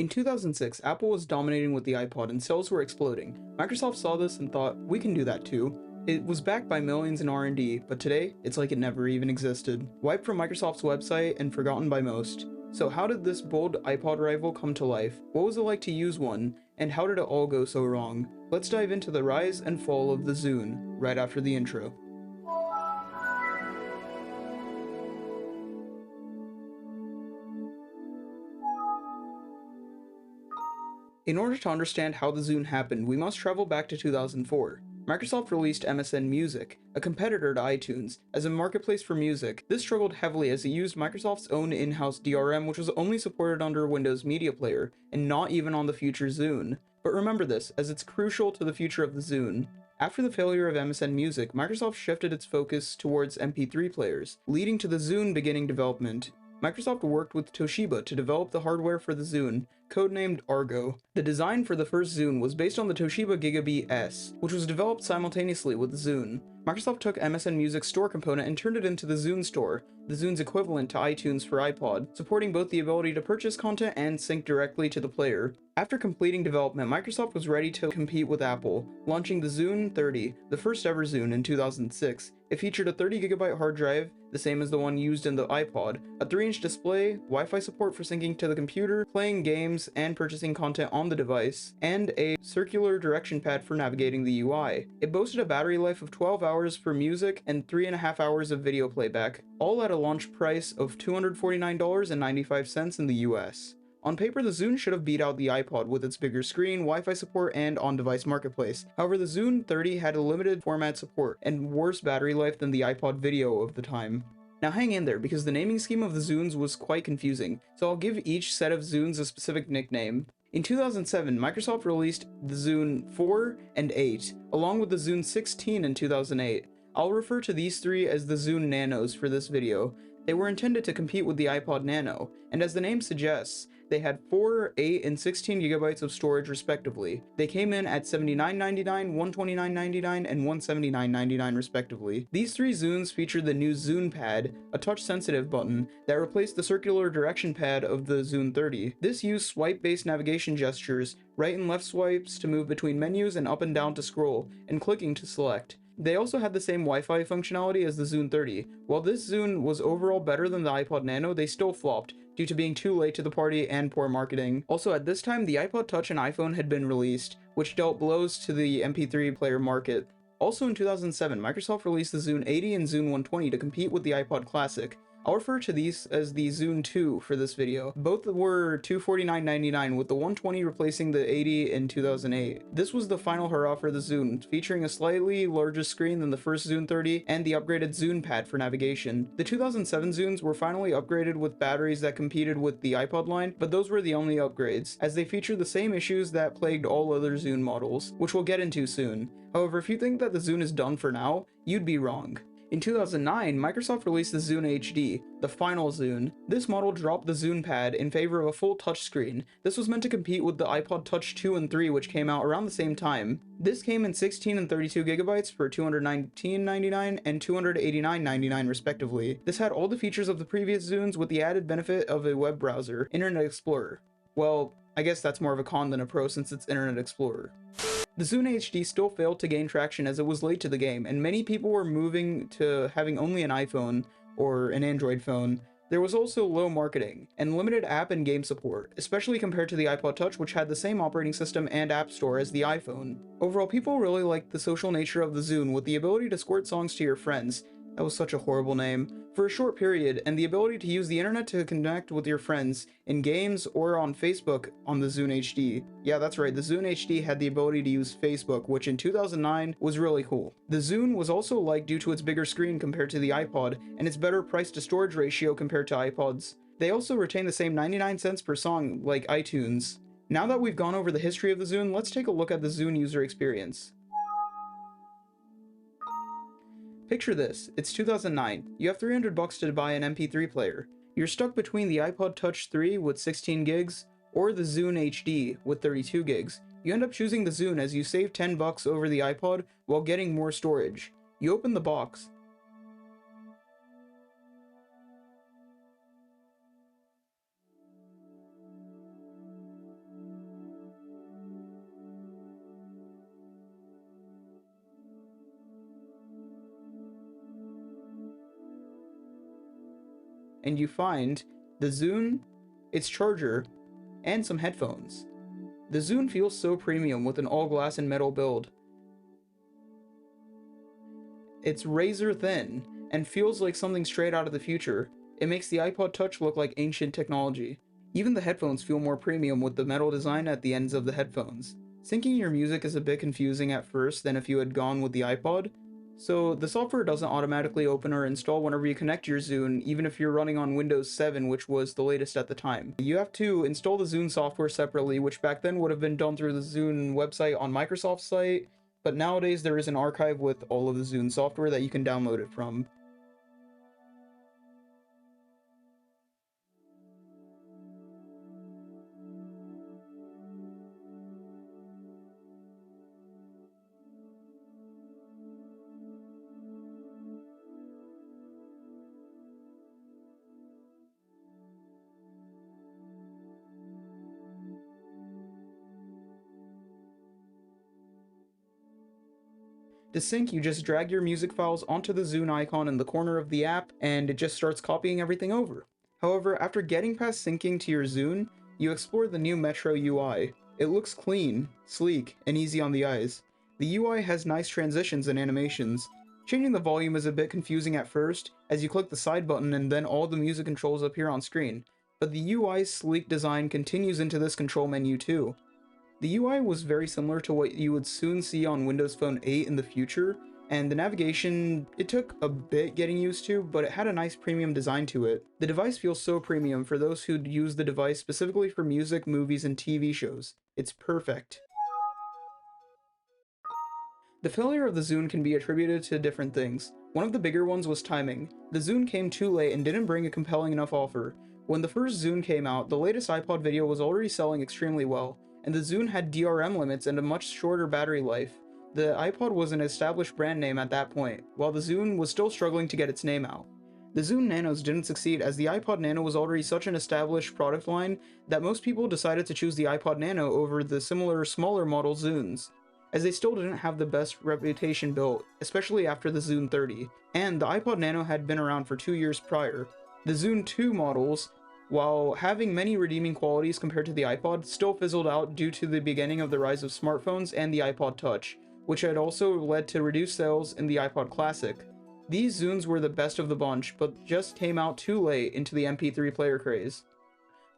In 2006, Apple was dominating with the iPod and sales were exploding. Microsoft saw this and thought, we can do that too. It was backed by millions in R&D, but today, it's like it never even existed. Wiped from Microsoft's website and forgotten by most. So how did this bold iPod rival come to life? What was it like to use one? And how did it all go so wrong? Let's dive into the rise and fall of the Zune, right after the intro. In order to understand how the Zune happened, we must travel back to 2004. Microsoft released MSN Music, a competitor to iTunes, as a marketplace for music. This struggled heavily as it used Microsoft's own in-house DRM, which was only supported under Windows Media Player, and not even on the future Zune. But remember this, as it's crucial to the future of the Zune. After the failure of MSN Music, Microsoft shifted its focus towards MP3 players, leading to the Zune beginning development. Microsoft worked with Toshiba to develop the hardware for the Zune, codenamed Argo. The design for the first Zune was based on the Toshiba Gigabeat S, which was developed simultaneously with the Zune. Microsoft took MSN Music's store component and turned it into the Zune Store, the Zune's equivalent to iTunes for iPod, supporting both the ability to purchase content and sync directly to the player. After completing development, Microsoft was ready to compete with Apple, launching the Zune 30, the first ever Zune, in 2006. It featured a 30GB hard drive, the same as the one used in the iPod, a 3-inch display, Wi-Fi support for syncing to the computer, playing games, and purchasing content on the device, and a circular direction pad for navigating the UI. It boasted a battery life of 12 hours for music and 3.5 hours of video playback, all at a launch price of $249.95 in the US. On paper, the Zune should have beat out the iPod with its bigger screen, Wi-Fi support, and on-device marketplace. However, the Zune 30 had a limited format support and worse battery life than the iPod Video of the time. Now hang in there, because the naming scheme of the Zunes was quite confusing, so I'll give each set of Zunes a specific nickname. In 2007, Microsoft released the Zune 4 and 8, along with the Zune 16 in 2008. I'll refer to these three as the Zune Nanos for this video. They were intended to compete with the iPod Nano, and as the name suggests, they had 4, 8, and 16GB of storage respectively. They came in at $79.99, $129.99, and $179.99 respectively. These three Zunes featured the new Zune Pad, a touch-sensitive button that replaced the circular direction pad of the Zune 30. This used swipe-based navigation gestures, right and left swipes to move between menus and up and down to scroll, and clicking to select. They also had the same Wi-Fi functionality as the Zune 30. While this Zune was overall better than the iPod Nano, they still flopped, due to being too late to the party and poor marketing. Also, at this time, the iPod Touch and iPhone had been released, which dealt blows to the MP3 player market. Also in 2007, Microsoft released the Zune 80 and Zune 120 to compete with the iPod Classic. I'll refer to these as the Zune 2 for this video. Both were $249.99, with the 120 replacing the 80 in 2008. This was the final hurrah for the Zune, featuring a slightly larger screen than the first Zune 30 and the upgraded Zune Pad for navigation. The 2007 Zunes were finally upgraded with batteries that competed with the iPod line, but those were the only upgrades, as they featured the same issues that plagued all other Zune models, which we'll get into soon. However, if you think that the Zune is done for now, you'd be wrong. In 2009, Microsoft released the Zune HD, the final Zune. This model dropped the Zune Pad in favor of a full touchscreen. This was meant to compete with the iPod Touch 2 and 3, which came out around the same time. This came in 16 and 32GB for $219.99 and $289.99 respectively. This had all the features of the previous Zunes with the added benefit of a web browser, Internet Explorer. Well, I guess that's more of a con than a pro since it's Internet Explorer. The Zune HD still failed to gain traction as it was late to the game, and many people were moving to having only an iPhone or an Android phone. There was also low marketing and limited app and game support, especially compared to the iPod Touch, which had the same operating system and app store as the iPhone. Overall, people really liked the social nature of the Zune with the ability to squirt songs to your friends. That was such a horrible name. For a short period, and the ability to use the internet to connect with your friends in games or on Facebook on the Zune HD. Yeah, that's right, the Zune HD had the ability to use Facebook, which in 2009 was really cool. The Zune was also liked due to its bigger screen compared to the iPod, and its better price to storage ratio compared to iPods. They also retain the same 99 cents per song like iTunes. Now that we've gone over the history of the Zune, let's take a look at the Zune user experience. Picture this, it's 2009, you have $300 to buy an MP3 player. You're stuck between the iPod Touch 3 with 16 gigs, or the Zune HD with 32 gigs. You end up choosing the Zune as you save $10 over the iPod while getting more storage. You open the box. and you find the Zune, its charger, and some headphones. The Zune feels so premium with an all glass and metal build. It's razor thin and feels like something straight out of the future. It makes the iPod Touch look like ancient technology. Even the headphones feel more premium with the metal design at the ends of the headphones. Syncing your music is a bit confusing at first than if you had gone with the iPod, so the software doesn't automatically open or install whenever you connect your Zune, even if you're running on Windows 7, which was the latest at the time. You have to install the Zune software separately, which back then would have been done through the Zune website on Microsoft's site, but nowadays there is an archive with all of the Zune software that you can download it from. To sync, you just drag your music files onto the Zune icon in the corner of the app, and it just starts copying everything over. However, after getting past syncing to your Zune, you explore the new Metro UI. It looks clean, sleek, and easy on the eyes. The UI has nice transitions and animations. Changing the volume is a bit confusing at first, as you click the side button and then all the music controls appear on screen, but the UI's sleek design continues into this control menu too. The UI was very similar to what you would soon see on Windows Phone 8 in the future, and the navigation, it took a bit getting used to, but it had a nice premium design to it. The device feels so premium for those who'd use the device specifically for music, movies, and TV shows. It's perfect. The failure of the Zune can be attributed to different things. One of the bigger ones was timing. The Zune came too late and didn't bring a compelling enough offer. When the first Zune came out, the latest iPod video was already selling extremely well, and the Zune had DRM limits and a much shorter battery life. The iPod was an established brand name at that point, while the Zune was still struggling to get its name out. The Zune Nanos didn't succeed as the iPod Nano was already such an established product line that most people decided to choose the iPod Nano over the similar smaller model Zunes, as they still didn't have the best reputation built, especially after the Zune 30, and the iPod Nano had been around for 2 years prior. The Zune 2 models, while having many redeeming qualities compared to the iPod, still fizzled out due to the beginning of the rise of smartphones and the iPod Touch, which had also led to reduced sales in the iPod Classic. These Zunes were the best of the bunch, but just came out too late into the MP3 player craze.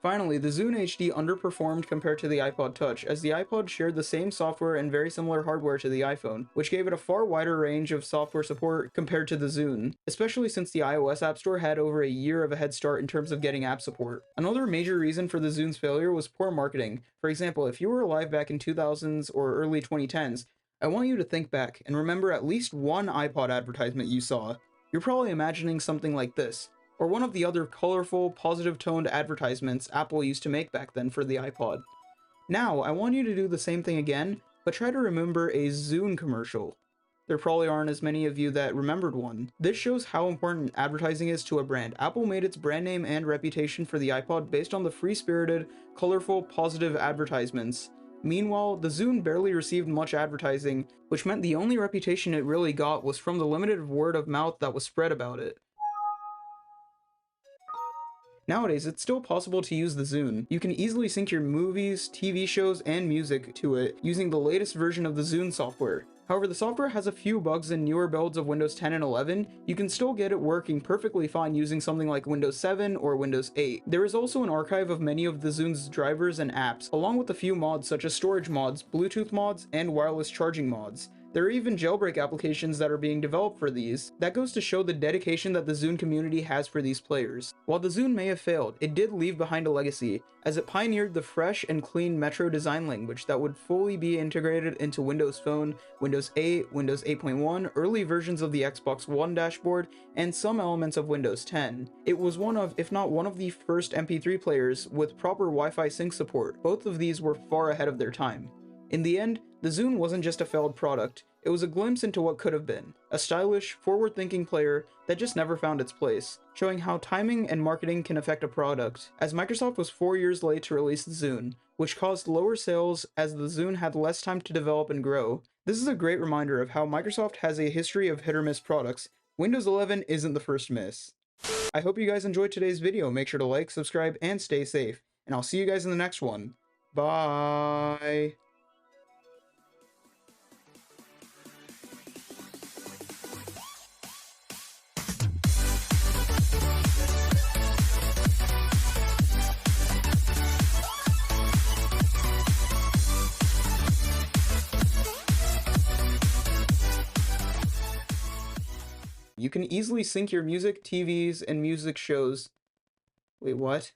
Finally, the Zune HD underperformed compared to the iPod Touch, as the iPod shared the same software and very similar hardware to the iPhone, which gave it a far wider range of software support compared to the Zune, especially since the iOS App Store had over a year of a head start in terms of getting app support. Another major reason for the Zune's failure was poor marketing. For example, if you were alive back in 2000s or early 2010s, I want you to think back and remember at least one iPod advertisement you saw. You're probably imagining something like this, or one of the other colorful, positive-toned advertisements Apple used to make back then for the iPod. Now, I want you to do the same thing again, but try to remember a Zune commercial. There probably aren't as many of you that remembered one. This shows how important advertising is to a brand. Apple made its brand name and reputation for the iPod based on the free-spirited, colorful, positive advertisements. Meanwhile, the Zune barely received much advertising, which meant the only reputation it really got was from the limited word of mouth that was spread about it. Nowadays, it's still possible to use the Zune. You can easily sync your movies, TV shows, and music to it using the latest version of the Zune software. However, the software has a few bugs in newer builds of Windows 10 and 11. You can still get it working perfectly fine using something like Windows 7 or Windows 8. There is also an archive of many of the Zune's drivers and apps, along with a few mods such as storage mods, Bluetooth mods, and wireless charging mods. There are even jailbreak applications that are being developed for these. That goes to show the dedication that the Zune community has for these players. While the Zune may have failed, it did leave behind a legacy, as it pioneered the fresh and clean Metro design language that would fully be integrated into Windows Phone, Windows 8, Windows 8.1, early versions of the Xbox One dashboard, and some elements of Windows 10. It was one of, if not one of the first MP3 players with proper Wi-Fi sync support. Both of these were far ahead of their time. In the end, the Zune wasn't just a failed product, it was a glimpse into what could have been. A stylish, forward-thinking player that just never found its place, showing how timing and marketing can affect a product, as Microsoft was 4 years late to release the Zune, which caused lower sales as the Zune had less time to develop and grow. This is a great reminder of how Microsoft has a history of hit-or-miss products. Windows 11 isn't the first miss. I hope you guys enjoyed today's video. Make sure to like, subscribe, and stay safe. And I'll see you guys in the next one. Bye! You can easily sync your music, TVs, and music shows. Wait, what?